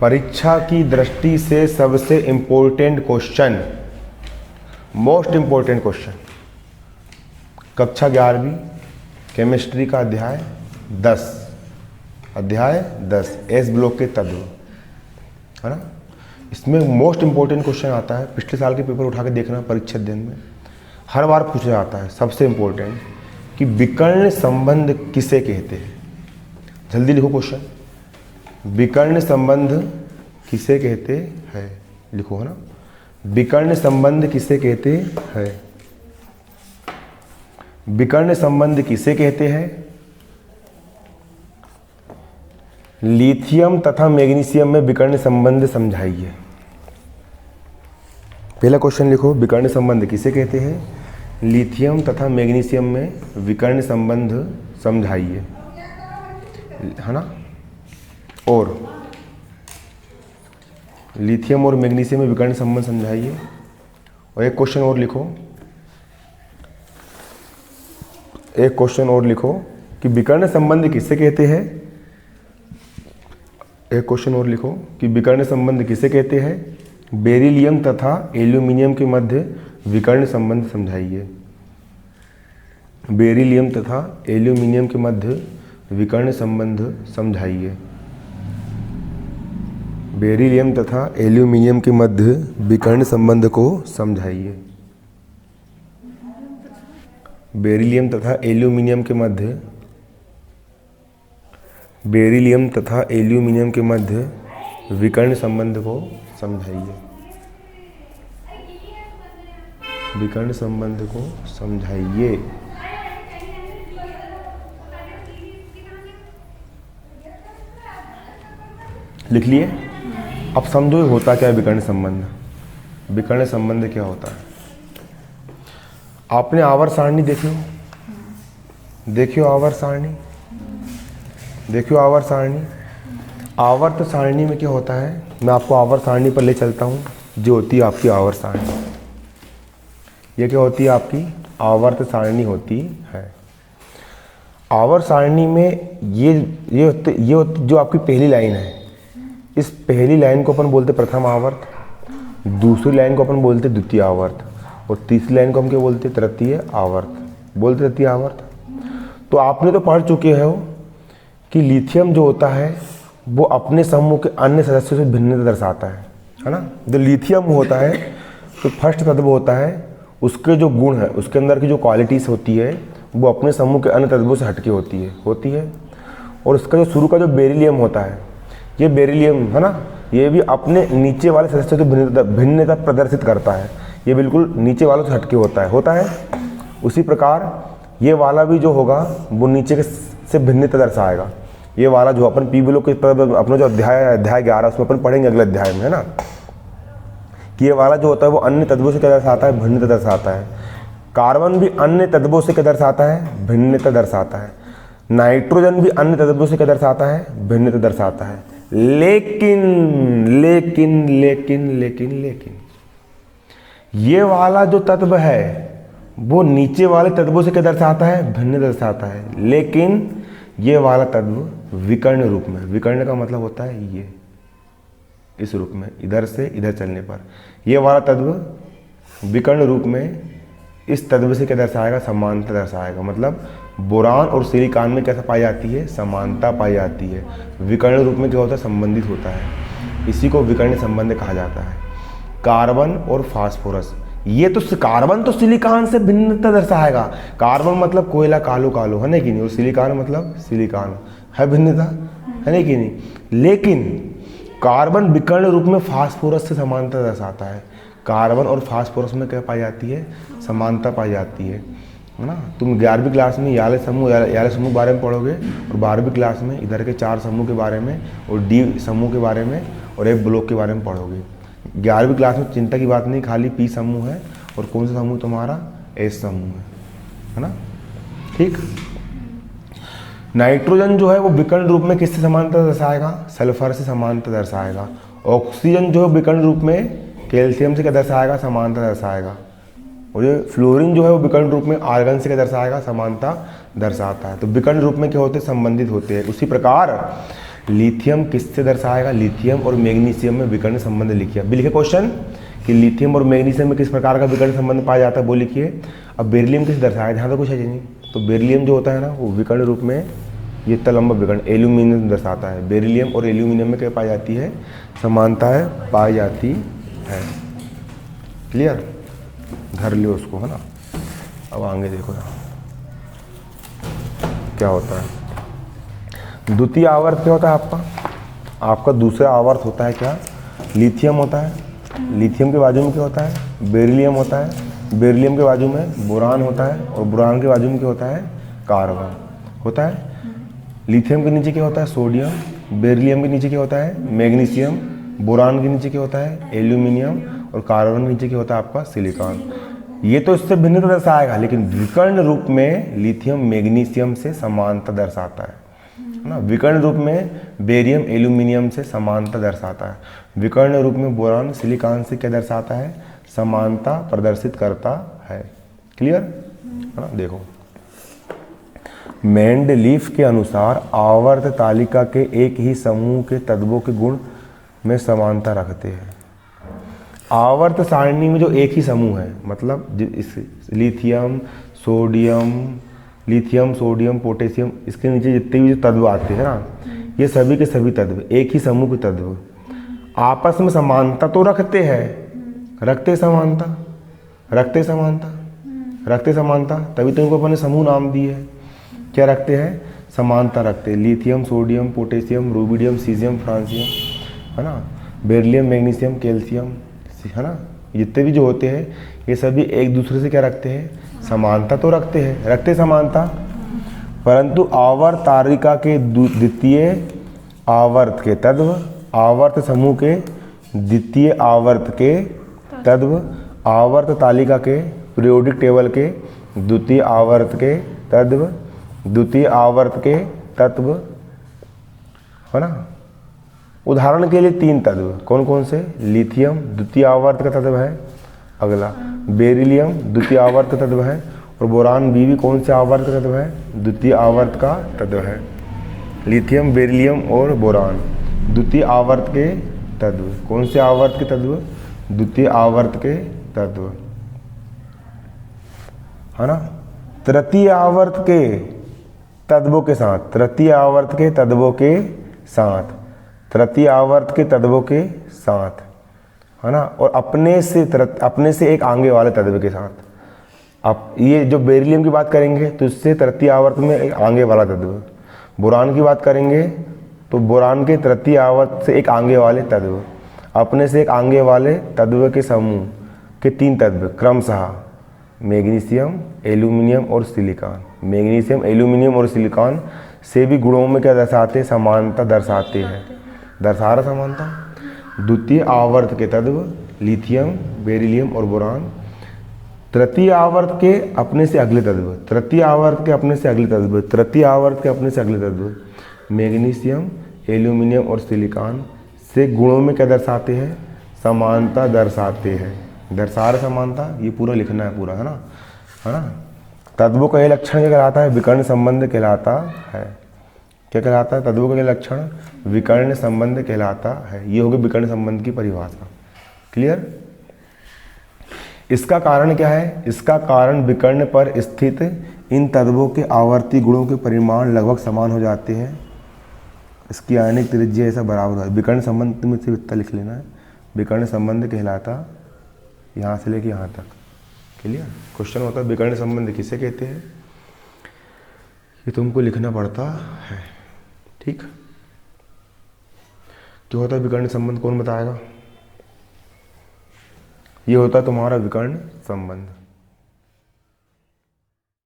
परीक्षा की दृष्टि से सबसे important question, most important question, कक्षा 11वीं केमिस्ट्री का अध्याय 10 एस ब्लॉक के तत्व, है ना। इसमें मोस्ट इम्पोर्टेंट क्वेश्चन आता है, पिछले साल के पेपर उठा के देखना परीक्षा दिन में हर बार पूछा जाता है, सबसे इम्पोर्टेंट कि विकर्ण संबंध किसे कहते हैं। जल्दी लिखो क्वेश्चन, विकर्ण संबंध किसे कहते हैं, लिखो, है ना। विकर्ण संबंध किसे कहते हैं, विकर्ण संबंध किसे कहते हैं। लिथियम तथा मैग्नीशियम में विकर्ण संबंध समझाइए। पहला क्वेश्चन लिखो, विकर्ण संबंध किसे कहते हैं, लिथियम तथा मैग्नीशियम में विकर्ण संबंध समझाइए, है ना। और लिथियम और मैग्नीशियम में विकर्ण संबंध समझाइए। और एक क्वेश्चन और लिखो, एक क्वेश्चन और लिखो कि विकर्ण संबंध किसे कहते हैं। एक क्वेश्चन और लिखो कि विकर्ण संबंध किसे कहते हैं। बेरिलियम तथा एल्यूमिनियम के मध्य विकर्ण संबंध समझाइए। बेरिलियम तथा एल्यूमिनियम के मध्य विकर्ण संबंध समझाइए। बेरिलियम तथा एल्यूमिनियम के मध्य विकर्ण संबंध को समझाइए। बेरिलियम तथा एल्यूमिनियम के मध्य, बेरिलियम तथा एल्यूमिनियम के मध्य विकर्ण संबंध को समझाइए। विकर्ण संबंध को समझाइए। लिख लिए। अब समझो होता क्या है विकर्ण संबंध। विकर्ण संबंध क्या होता है। आपने आवर्त सारणी देखियो, देखियो आवर्त सारणी, देखियो आवर्त सारणी। आवर्त सारणी में क्या होता है, मैं आपको आवर्त सारणी पर ले चलता हूँ, जो होती है आपकी आवर्त सारणी। ये क्या होती है, आपकी आवर्त सारणी होती है। आवर्त सारणी में ये जो आपकी पहली लाइन है, इस पहली लाइन को अपन बोलते प्रथम आवर्त, दूसरी लाइन को अपन बोलते द्वितीय आवर्त, और तीसरी लाइन को हम क्या बोलते तृतीय आवर्त, बोलते तृतीय आवर्त। तो आपने तो पढ़ चुके हो कि लिथियम जो होता है वो अपने समूह के अन्य सदस्यों से भिन्नता दर्शाता है ना। जो लिथियम होता है तो फर्स्ट तत्व होता है, उसके जो गुण है, उसके अंदर की जो क्वालिटीज़ होती है वो अपने समूह के अन्य तत्वों से हटके होती है। और उसका जो शुरू का जो बेरिलियम होता है, ये बेरिलियम है ना, ये भी अपने नीचे वाले सदस्यों से भिन्नता प्रदर्शित करता है। ये बिल्कुल नीचे वालों से हटके होता है। उसी प्रकार ये वाला भी जो होगा वो नीचे के से भिन्नता दर्शाएगा। ये वाला जो अपन पी ब्लॉक के अपना जो अध्याय 11 उसमें अपन पढ़ेंगे अगले अध्याय में, है ना, कि ये वाला जो होता है वो अन्य तत्वों से क्या दर्शाता है, भिन्नता दर्शाता है। कार्बन भी अन्य तत्वों से क्या दर्शाता है, भिन्नता दर्शाता है। नाइट्रोजन भी अन्य तत्वों से क्या दर्शाता है, भिन्नता दर्शाता है। लेकिन ये वाला जो तत्व है वो नीचे वाले तत्वों से क्या दर्शाता है, भिन्न दर्शाता है। लेकिन ये वाला तत्व विकर्ण रूप में, विकर्ण का मतलब होता है ये इस रूप में, इधर से इधर चलने पर ये वाला तत्व विकर्ण रूप में इस तत्व से क्या दर्शाएगा, समानता दर्शाएगा। मतलब बोरान और सिलिकॉन में कैसा पाई जाती है, समानता पाई जाती है। विकर्ण रूप में क्या होता है, संबंधित होता है। इसी को विकर्ण संबंध कहा जाता है। कार्बन और फास्फोरस, ये तो कार्बन तो सिलिकॉन से भिन्नता दर्शाएगा। कार्बन मतलब कोयला कालो कालो, है ना कि नहीं, और सिलिकॉन मतलब सिलिकॉन, है भिन्नता, है ना कि नहीं। लेकिन कार्बन विकर्ण रूप में फास्फोरस से समानता दर्शाता है। कार्बन और फास्फोरस में क्या पाई जाती है, समानता पाई जाती है ना। तुम 11वीं क्लास में याले समूह के बारे में पढ़ोगे, और 12वीं क्लास में इधर के 4 समूह के बारे में, और डी समूह के बारे में, और एक ब्लॉक के बारे में पढ़ोगे। 11वीं क्लास में चिंता की बात नहीं, खाली पी समूह है, और कौन सा समूह तुम्हारा, एस समूह है ना, ठीक। नाइट्रोजन जो है वो विकर्ण रूप में किससे समानता दर्शाएगा, सल्फर से समानता दर्शाएगा। ऑक्सीजन जो है विकर्ण रूप में कैल्शियम से क्या दर्शाएगा, समानता दर्शाएगा। और ये फ्लोरीन जो है वो विकर्ण रूप में आर्गन से क्या दर्शाएगा, समानता दर्शाता है। तो विकर्ण रूप में क्या होते हैं, संबंधित होते हैं। उसी प्रकार लिथियम किससे दर्शाएगा? लिथियम और मैग्नीशियम में विकर्ण संबंध लिखिए। अभी लिखे क्वेश्चन कि लिथियम और मैग्नीशियम में किस प्रकार का विकर्ण संबंध पाया जाता है, वो लिखिए। अब बेरिलियम किस दर्शाया, ध्यान तो कुछ है नहीं। तो बेरिलियम जो होता है ना, वो विकर्ण रूप में ये इतना लंबा विकर्ण एल्यूमिनियम दर्शाता है। बेरिलियम और एल्यूमिनियम में क्या पाई जाती है? समानता है पाई जाती है। क्लियर? धर लियो उसको, है ना। अब आगे देखो यहाँ क्या होता है। द्वितीय आवर्त क्या होता है आपका दूसरा आवर्त होता है क्या? लिथियम होता है। लिथियम के बाजू में क्या होता है? बेरिलियम होता है। बेरिलियम के बाजू में बोरान होता है, और बोरान के बाजू में क्या होता है? कार्बन होता है। लिथियम के नीचे क्या होता है? सोडियम। बेरिलियम के नीचे क्या होता है? मैग्नीशियम। बोरान के नीचे क्या होता है? एल्यूमिनियम। और कार्बन के नीचे क्या होता है आपका? सिलिकॉन। ये तो इससे भिन्नता दर्शाएगा, लेकिन विकर्ण रूप में लिथियम मैग्नीशियम से समानता दर्शाता है ना। विकर्ण रूप में बेरियम एल्यूमिनियम से समानता दर्शाता है। विकर्ण रूप में बोरान सिलिकॉन से क्या दर्शाता है? समानता प्रदर्शित करता है। क्लियर, है ना। देखो, मेंडलीफ के अनुसार आवर्त तालिका के एक ही समूह के तत्वों के गुण में समानता रखते हैं। आवर्त सारणी में जो एक ही समूह है, मतलब लिथियम सोडियम पोटेशियम, इसके नीचे जितने भी जो तत्व आते हैं ना, ये सभी के सभी तत्व एक ही समूह के तत्व आपस में समानता तो रखते हैं। रखते समानता, तभी तो इनको अपने समूह नाम दिए है। क्या रखते हैं? समानता रखते हैं। Lithium sodium potassium rubidium caesium francium, है ना। बेरिलियम मैग्नीशियम कैल्शियम, है ना। जितने भी जो होते हैं ये सभी एक दूसरे से क्या रखते हैं? समानता तो रखते समानता, परंतु आवर्त तालिका के द्वितीय आवर्त के तत्व, आवर्त समूह के द्वितीय आवर्त के तत्व, आवर्त तालिका के पीरियोडिक टेबल के द्वितीय आवर्त के तत्व, द्वितीय आवर्त के तत्व, है ना। उदाहरण के लिए 3 तत्व कौन कौन से? लिथियम द्वितीय आवर्त का तत्व है। अगला बेरिलियम द्वितीय आवर्त का तत्व है। और बोरान भी कौन से आवर्त का तत्व है? द्वितीय आवर्त का तत्व है। लिथियम बेरिलियम और बोरान द्वितीय आवर्त के तत्व। कौन से आवर्त के तत्व? द्वितीय आवर्त के तत्व, है ना। तृतीय आवर्त के तत्वों के साथ, तृतीय आवर्त के तत्वों के साथ, तृतीय आवर्त के तत्वों के साथ, है ना। और अपने से एक आगे वाले तत्व के साथ। अब ये जो बेरिलियम की बात करेंगे तो इससे तृतीय आवर्त में एक आगे वाला तत्व। बोरान की बात करेंगे तो बोरान के तृतीय आवर्त से एक आगे वाले तत्व। अपने से एक आगे वाले तत्व के समूह के 3 तत्व क्रमशः मैग्नीशियम एल्यूमिनियम और सिलिकॉन। मैग्नीशियम एल्यूमिनियम और सिलिकॉन से भी गुणों में क्या दर्शाते हैं? समानता दर्शाते हैं। दर्शा रहा समानता। द्वितीय आवर्त के तत्व लिथियम बेरिलियम और बोरान, तृतीय आवर्त के अपने से अगले तत्व, तृतीय आवर्त के अपने से अगले तत्व, तृतीय आवर्त के अपने से अगले तत्व मैग्नीशियम एल्यूमिनियम और सिलिकॉन से गुणों में क्या दर्शाते हैं? समानता दर्शाते हैं। दर्शा रहा समानता, ये पूरा लिखना है पूरा, है ना। तत्वों का यह लक्षण क्या कहलाता है? विकर्ण संबंध कहलाता है। क्या कहलाता है? तत्वों का यह लक्षण विकर्ण संबंध कहलाता है। ये होगी विकर्ण संबंध की परिभाषा। क्लियर? इसका कारण क्या है? इसका कारण विकर्ण पर स्थित इन तत्वों के आवर्ती गुणों के परिमाण लगभग समान हो जाते हैं। इसकी आयनिक त्रिज्या ऐसा बराबर है। विकर्ण संबंध में से इतना लिख लेना है। विकर्ण संबंध कहलाता यहाँ से लेके यहाँ तक। क्लियर? क्वेश्चन होता है विकर्ण संबंध किसे कहते हैं, ये तुमको लिखना पड़ता है। ठीक, जो होता है विकर्ण संबंध कौन बताएगा? ये होता है तुम्हारा विकर्ण संबंध।